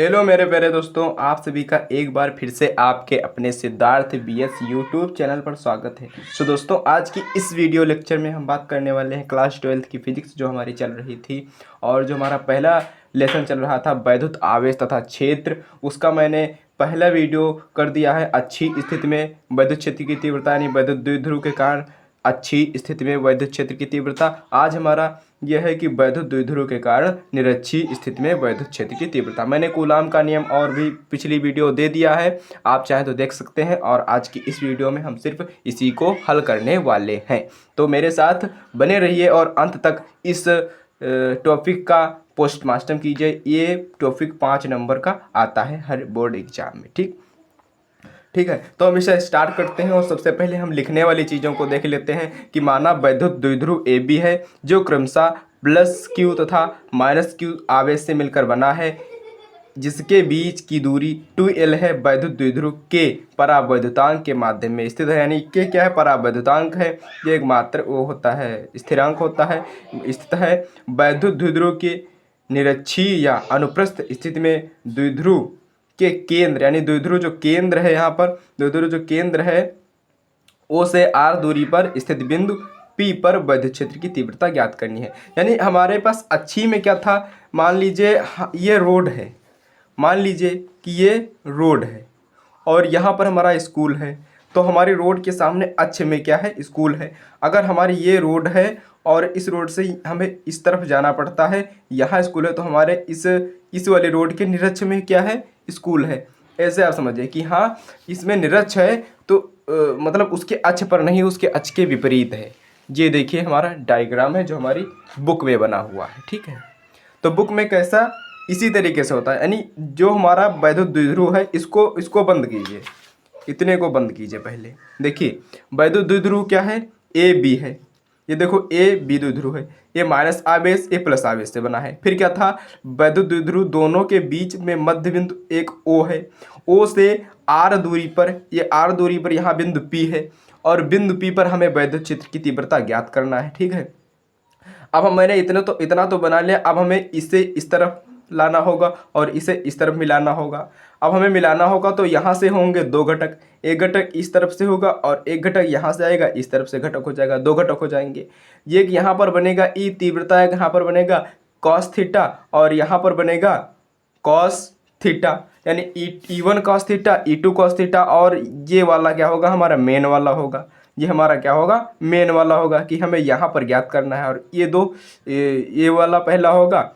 Hello मेरे प्यारे दोस्तों, आप सभी का एक बार फिर से आपके अपने सिद्धार्थ बीएस यूट्यूब चैनल पर स्वागत है। दोस्तों, आज की इस वीडियो लेक्चर में हम बात करने वाले हैं क्लास 12th की फिजिक्स जो हमारी चल रही थी और जो हमारा पहला लेसन चल रहा था वैद्युत आवेश तथा क्षेत्र, उसका मैंने पहला वीडियो कर दिया है। अच्छी स्थिति में वैद्युत क्षेत्र की तीव्रता यानी वैद्युत द्विध्रुव के कारण अच्छी स्थिति में वैद्युत क्षेत्र की तीव्रता। आज हमारा यह है कि वैद्युत द्विध्रुव के कारण निरक्षीय स्थिति में वैद्युत क्षेत्र की तीव्रता। मैंने कूलाम का नियम और भी पिछली वीडियो दे दिया है, आप चाहें तो देख सकते हैं। और आज की इस वीडियो में हम सिर्फ इसी को हल करने वाले हैं, तो मेरे साथ बने रहिए और अंत तक इस टॉपिक का पोस्टमार्टम कीजिए। ये टॉपिक 5 नंबर का आता है हर बोर्ड एग्जाम में। ठीक है, तो हम इसे स्टार्ट करते हैं और सबसे पहले हम लिखने वाली चीज़ों को देख लेते हैं कि माना वैद्युत द्विध्रुव ए बी है जो क्रमशः प्लस क्यू तथा माइनस क्यू आवेश से मिलकर बना है, जिसके बीच की दूरी 2L है। वैद्युत द्विध्रुव के परावैद्युतांक के माध्यम में स्थित है। यानी के क्या है? परावैद्युतांक है। ये एक मात्र वो होता है, स्थिरांक होता है, स्थित है। वैद्युत द्विध्रुव के निरक्षीय या अनुप्रस्थ स्थिति में द्विध्रुव के केंद्र यानी द्विध्रुव जो केंद्र है, यहाँ पर द्विध्रुव जो केंद्र है O से R दूरी पर स्थित बिंदु P पर वैद्युत क्षेत्र की तीव्रता ज्ञात करनी है। यानी हमारे पास अच्छी में क्या था, मान लीजिए ये रोड है, मान लीजिए कि ये रोड है और यहाँ पर हमारा स्कूल है, तो हमारी रोड के सामने अच्छे में क्या है? स्कूल है। अगर हमारी ये रोड है और इस रोड से हमें इस तरफ जाना पड़ता है, यहाँ स्कूल है, तो हमारे इस वाले रोड के निरक्ष में क्या है? स्कूल है। ऐसे आप समझिए कि हाँ, इसमें निरक्ष है तो मतलब उसके अक्ष पर नहीं, उसके अक्ष के विपरीत है। ये देखिए हमारा डायग्राम है जो हमारी बुक में बना हुआ है। ठीक है, तो बुक में कैसा इसी तरीके से होता है। यानी जो हमारा वैद्युत द्विध्रुव है, इसको बंद कीजिए, इतने को बंद कीजिए। पहले देखिए वैद्युत द्विध्रुव क्या है? ए बी है। ये देखो ए बी द्विध्रुव है, ये माइनस आवेश ए प्लस आवेश से बना है। फिर क्या था? वैद्युत द्विध्रुव दोनों के बीच में मध्य बिंदु एक O है। O से R दूरी पर, ये R दूरी पर यहाँ बिंदु P है और बिंदु P पर हमें वैद्युत क्षेत्र की तीव्रता ज्ञात करना है। ठीक है, अब मैंने इतना तो बना लिया। अब हमें इसे इस तरफ लाना होगा और इसे इस तरफ मिलाना होगा। अब हमें मिलाना होगा तो यहाँ से होंगे 2 घटक, एक घटक इस तरफ से होगा और एक घटक यहाँ से आएगा, इस तरफ से घटक हो जाएगा, 2 घटक हो जाएंगे। ये यहाँ पर बनेगा ई तीव्रता है, यहाँ पर बनेगा कॉस थीटा और यहाँ पर बनेगा कॉस थीटा, यानी E1 cos theta, E2 cos theta. और ये वाला क्या होगा? हमारा मेन वाला होगा। ये हमारा क्या होगा? मेन वाला होगा कि हमें यहाँ पर ज्ञात करना है। और ये वाला पहला होगा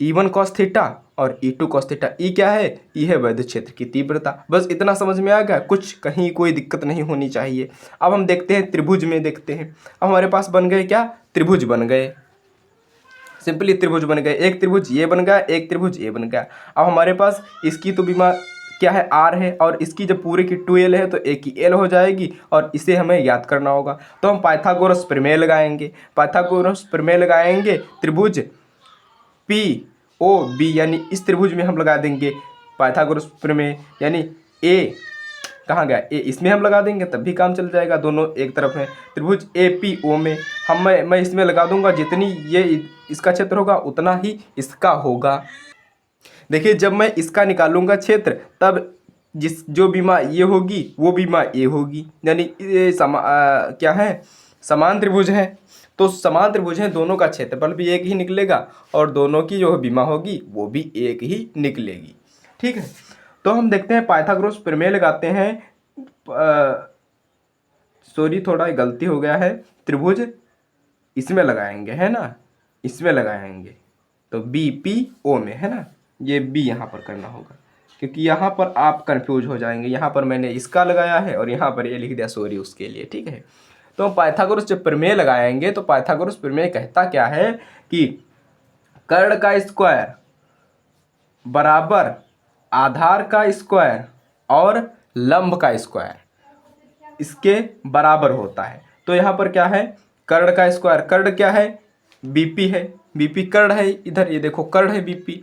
E1 cos थीटा और E2 cos थीटा। ई क्या है? ई है वैद्युत क्षेत्र की तीव्रता। बस इतना समझ में आ गया, कुछ कहीं कोई दिक्कत नहीं होनी चाहिए। अब हम देखते हैं त्रिभुज में, देखते हैं। अब हमारे पास बन गए क्या? त्रिभुज बन गए, सिंपली त्रिभुज बन गए। एक त्रिभुज ये बन गया, एक त्रिभुज ये बन गया। अब हमारे पास इसकी तो बीमा क्या है? R है और इसकी जब पूरे की 2L है तो एक ही L हो जाएगी और इसे हमें याद करना होगा। तो हम पाइथागोरस प्रमेय लगाएंगे। पाइथागोरस प्रमेय लगाएंगे त्रिभुज POB, यानी इस त्रिभुज में हम लगा देंगे पाइथागोरस प्रमेय। यानी ए कहाँ गया? ए इसमें हम लगा देंगे तब भी काम चल जाएगा, दोनों एक तरफ है। त्रिभुज APO में मैं इसमें लगा दूंगा, जितनी ये इसका क्षेत्र होगा उतना ही इसका होगा। देखिए जब मैं इसका निकालूंगा क्षेत्र, तब जो बीमा ये होगी वो बीमा ये होगी। यानी ये क्या है? समान त्रिभुज है, तो समान त्रिभुज है, दोनों का क्षेत्रफल भी एक ही निकलेगा और दोनों की जो बीमा होगी वो भी एक ही निकलेगी। ठीक है, तो हम देखते हैं पाइथागोरस प्रमेय लगाते हैं। सॉरी, थोड़ा गलती हो गया है, त्रिभुज इसमें लगाएंगे, है ना, इसमें लगाएंगे तो BPO में, है ना। ये B यहाँ पर करना होगा क्योंकि यहाँ पर आप कंफ्यूज हो जाएंगे। यहाँ पर मैंने इसका लगाया है और यहाँ पर ये लिख दिया, सॉरी उसके लिए। ठीक है, तो हम पाइथागोरस जब प्रमेय लगाएंगे तो पाइथागोरस प्रमेय कहता क्या है कि कर्ण का स्क्वायर बराबर आधार का स्क्वायर और लंब का स्क्वायर इसके बराबर होता है। तो यहाँ पर क्या है? कर्ण का स्क्वायर, कर्ण क्या है? BP है, BP कर्ण है। इधर ये देखो कर्ण है BP,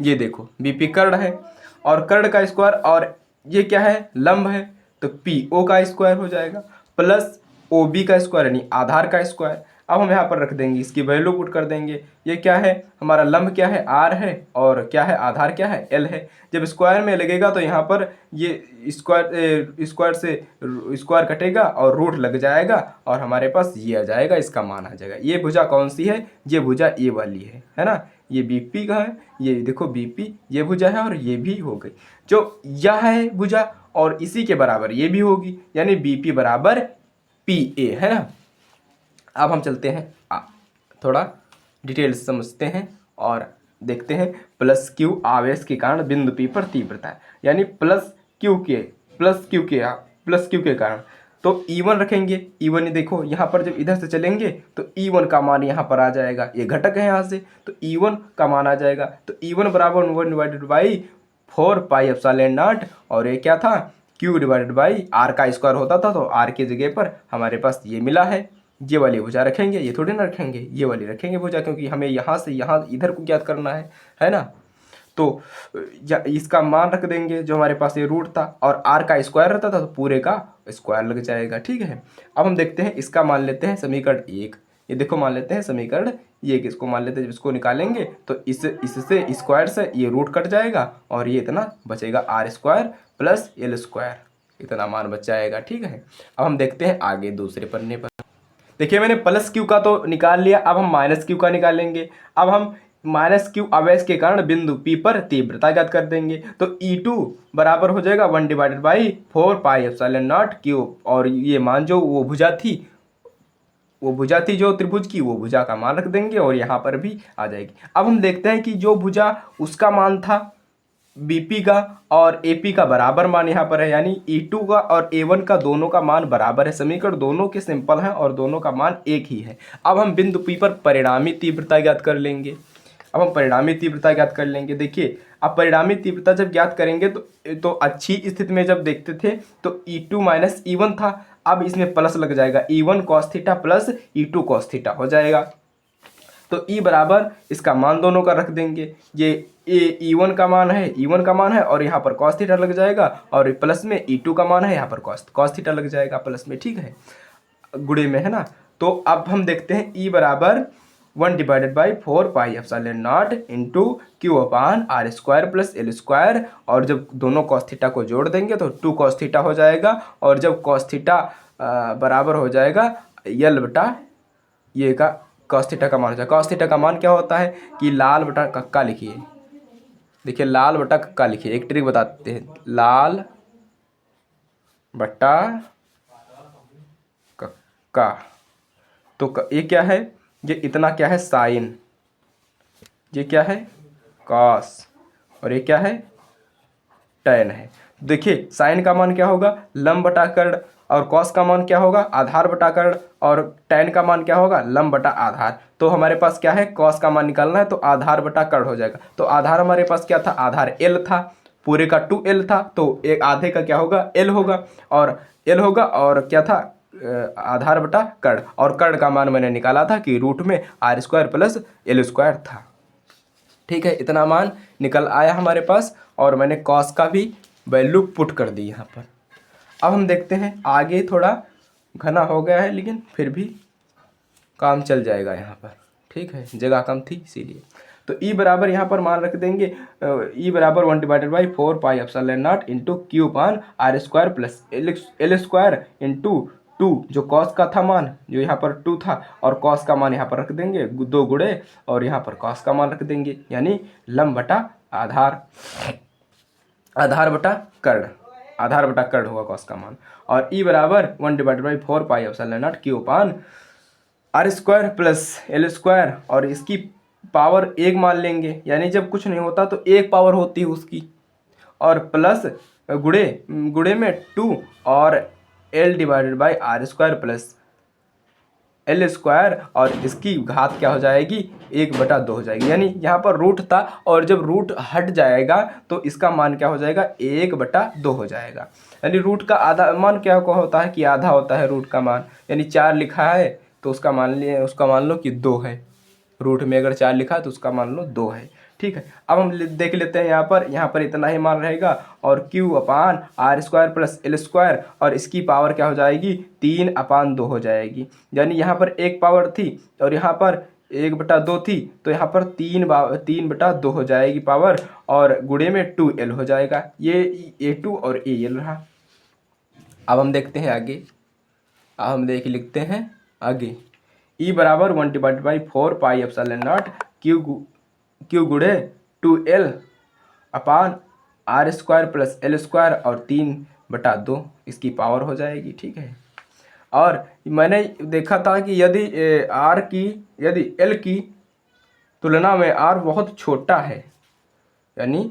ये देखो BP कर्ण है और कर्ण का स्क्वायर, और ये क्या है? लंब है, तो PO का स्क्वायर हो जाएगा प्लस OB का स्क्वायर यानी आधार का स्क्वायर। अब हम यहाँ पर रख देंगे, इसकी वैल्यू पुट कर देंगे। ये क्या है, हमारा लंब क्या है, आर है, और क्या है, आधार क्या है, एल है। जब स्क्वायर में लगेगा तो यहाँ पर ये स्क्वायर से स्क्वायर कटेगा और रूट लग जाएगा और हमारे पास ये आ जाएगा, इसका मान आ जाएगा। ये भुजा कौन सी है, ये भुजा ए वाली है ना। ये बीपी का है, ये देखो बीपी ये भुजा है और ये भी हो गई। जो यह है भुजा और इसी के बराबर ये भी होगी, यानी बीपी बराबर पी ए, है ना। अब हम चलते हैं थोड़ा डिटेल से समझते हैं और देखते हैं। प्लस क्यू आवेश के कारण बिंदु पी पर तीव्रता है, यानी प्लस क्यू के कारण तो E1 रखेंगे। E1 देखो यहाँ पर जब इधर से चलेंगे तो E1 का मान यहाँ पर आ जाएगा, ये घटक है यहाँ से, तो E1 का मान आ जाएगा। तो E1 बराबर 1/4πε0, और ये क्या था, Q डिवाइडेड बाई R का स्क्वायर होता था, तो R की जगह पर हमारे पास ये मिला है। ये वाली भुजा रखेंगे, ये थोड़ी ना रखेंगे, ये वाली रखेंगे भुजा, क्योंकि हमें यहाँ से यहाँ इधर को ज्ञात करना है ना। तो इसका मान रख देंगे, जो हमारे पास ये रूट था और आर का स्क्वायर रहता था तो पूरे का स्क्वायर लग जाएगा, ठीक है। अब हम देखते हैं, इसका मान लेते हैं समीकरण 1, ये देखो मान लेते हैं समीकरण 1, इसको मान लेते हैं। जब इसको निकालेंगे तो इससे स्क्वायर से ये रूट कट जाएगा और ये इतना बचेगा, R square plus L square, इतना मान बच जाएगा, ठीक है। अब हम देखते हैं आगे दूसरे पन्ने पर। देखिए मैंने प्लस क्यू का तो निकाल लिया, अब हम माइनस क्यू का निकालेंगे। अब हम माइनस क्यू आवेश के कारण बिंदु पी पर तीव्रता ज्ञात कर देंगे। तो E2 बराबर हो जाएगा 1/4πε0 क्यू, और ये मान जो वो भुजा थी जो त्रिभुज की, वो भुजा का मान रख देंगे और यहाँ पर भी आ जाएगी। अब हम देखते हैं कि जो भुजा उसका मान था बीपी का और एपी का बराबर मान यहाँ पर है, यानी E2 का और A1 का दोनों का मान बराबर है। समीकरण दोनों के सिंपल हैं और दोनों का मान एक ही है। अब हम बिंदु पी पर परिणामी तीव्रता ज्ञात कर लेंगे। देखिए अब परिणामी तीव्रता जब ज्ञात करेंगे तो अच्छी स्थिति में जब देखते थे तो E2 माइनस E1 था, अब इसमें प्लस लग जाएगा, E1 cos theta plus E2 cos theta हो जाएगा। तो E बराबर इसका मान दोनों का रख देंगे, ये E1 का मान है और यहाँ पर cos थीटा लग जाएगा, और प्लस में E2 का मान है, यहाँ पर cos थीटा लग जाएगा प्लस में, ठीक है, गुणे में, है ना। तो अब हम देखते हैं E बराबर 1/4πε0 into q upon r square plus L square, और जब दोनों cos थीटा को जोड़ देंगे तो 2 cos थीटा हो जाएगा, और जब cos थीटा बराबर हो जाएगा यल बटा ये का cos थीटा का मान हो जाएगा। cos थीटा का मान क्या होता है कि लाल बटा कक्का लिखिए, देखिए लाल बटा कक्का लिखिए, एक ट्रिक बताते हैं, लाल बटा कक्का। तो ये क्या है, ये इतना क्या है साइन, ये क्या है कॉस, और ये क्या है टैन है। देखिए साइन का मान क्या होगा लंब बटा कर्ण, और कॉस का मान क्या होगा आधार बटा कर्ण, और टैन का मान क्या होगा लंब बटा आधार। तो हमारे पास क्या है कॉस का मान निकालना है तो आधार बटा कर्ण हो जाएगा। तो आधार हमारे पास क्या था, आधार L था, पूरे का 2L था, तो एक आधे का क्या होगा L होगा, और L होगा, और क्या था आधार बटा कर्ण, और कर्ण का मान मैंने निकाला था कि रूट में R square plus L square था, ठीक है। इतना मान निकल आया हमारे पास, और मैंने कॉस का भी वैल्यू पुट कर दी यहाँ पर। अब हम देखते हैं आगे, थोड़ा घना हो गया है लेकिन फिर भी काम चल जाएगा यहाँ पर, ठीक है, जगह कम थी इसीलिए। तो E बराबर यहाँ पर मान रख देंगे, E बराबर 1/4πε0 into q upon r square plus L square into 2, जो कॉस का था मान, जो यहाँ पर 2 था, और कॉस का मान यहाँ पर रख देंगे 2 गुणे, और यहाँ पर कॉस का मान रख देंगे, यानी लंब बटा आधार बटा कर्ण होगा कॉस का मान। और E बराबर 1/4πε0 q upon r square plus L square, और इसकी पावर 1 मान लेंगे, यानी जब कुछ नहीं होता तो 1 पावर होती है उसकी, और प्लस गुणे में 2 और L divided by R square plus L square, और इसकी घात क्या हो जाएगी 1/2 हो जाएगी, यानी यहाँ पर रूट था और जब रूट हट जाएगा तो इसका मान क्या हो जाएगा 1/2 हो जाएगा। यानी रूट का आधा मान क्या होता है कि आधा होता है रूट का मान, यानी 4 लिखा है तो उसका मान लो कि 2 है, रूट में अगर 4 लिखा है तो उसका मान लो 2 है, ठीक है। अब हम देख लेते हैं यहाँ पर इतना ही मान रहेगा और Q/r² प्लस L² और इसकी पावर क्या हो जाएगी 3/2 हो जाएगी। यानी यहाँ पर एक पावर थी और यहाँ पर 1/2 थी, तो यहाँ पर 3/2 हो जाएगी पावर और गुणे में 2L हो जाएगा। ये A2 और AL रहा। अब हम देखते हैं आगे। अब हम लिखते हैं आगे E बराबर 1/4 पाई एप्सिलॉन नॉट Q गुणे 2L/r² प्लस L² और 3/2 इसकी पावर हो जाएगी। ठीक है। और मैंने देखा था कि यदि L की तुलना में R बहुत छोटा है, यानी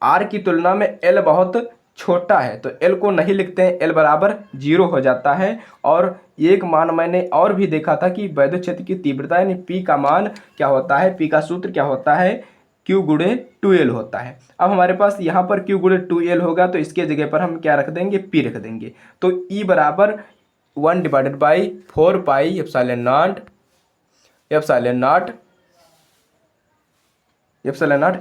R की तुलना में L बहुत छोटा है, तो L को नहीं लिखते हैं, L बराबर 0 हो जाता है। और एक मान मैंने और भी देखा था कि वैद्युत क्षेत्र की तीव्रता यानी P का मान क्या होता है, P का सूत्र क्या होता है, Q गुणे 2L होता है। अब हमारे पास यहाँ पर Q गुणे 2L होगा, तो इसके जगह पर हम क्या रख देंगे, P रख देंगे। तो E बराबर 1/4 pi epsilon not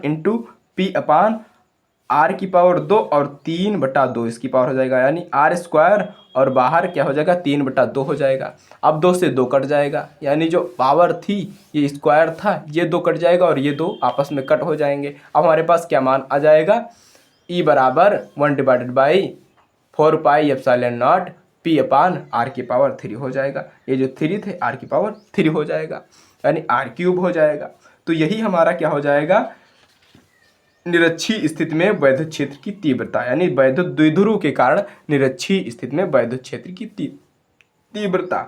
into P/r की पावर 2 और 3/2 इसकी पावर हो जाएगा, यानी R² और बाहर क्या हो जाएगा 3/2 हो जाएगा। अब 2 से 2 कट जाएगा, यानी जो पावर थी ये स्क्वायर था, ये 2 कट जाएगा और ये 2 आपस में कट हो जाएंगे। अब हमारे पास क्या मान आ जाएगा, E बराबर 1/4 पाई एप्सिलॉन नॉट P/r की पावर 3 हो जाएगा। ये जो 3 थे R की पावर 3 हो जाएगा, यानी R³ हो जाएगा। तो यही हमारा क्या हो जाएगा, निरक्षीय स्थिति में वैद्युत क्षेत्र की तीव्रता, यानी वैद्युत द्विध्रुव के कारण निरक्षीय स्थिति में वैद्युत क्षेत्र की तीव्रता।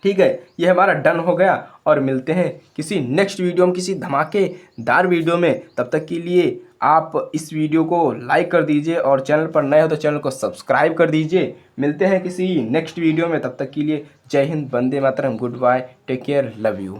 ठीक है, ये हमारा डन हो गया और मिलते हैं किसी नेक्स्ट वीडियो में, किसी धमाकेदार वीडियो में। तब तक के लिए आप इस वीडियो को लाइक कर दीजिए और चैनल पर नए हो तो चैनल को सब्सक्राइब कर दीजिए। मिलते हैं किसी नेक्स्ट वीडियो में, तब तक के लिए जय हिंद, वंदे मातरम, good bye, take care, love you.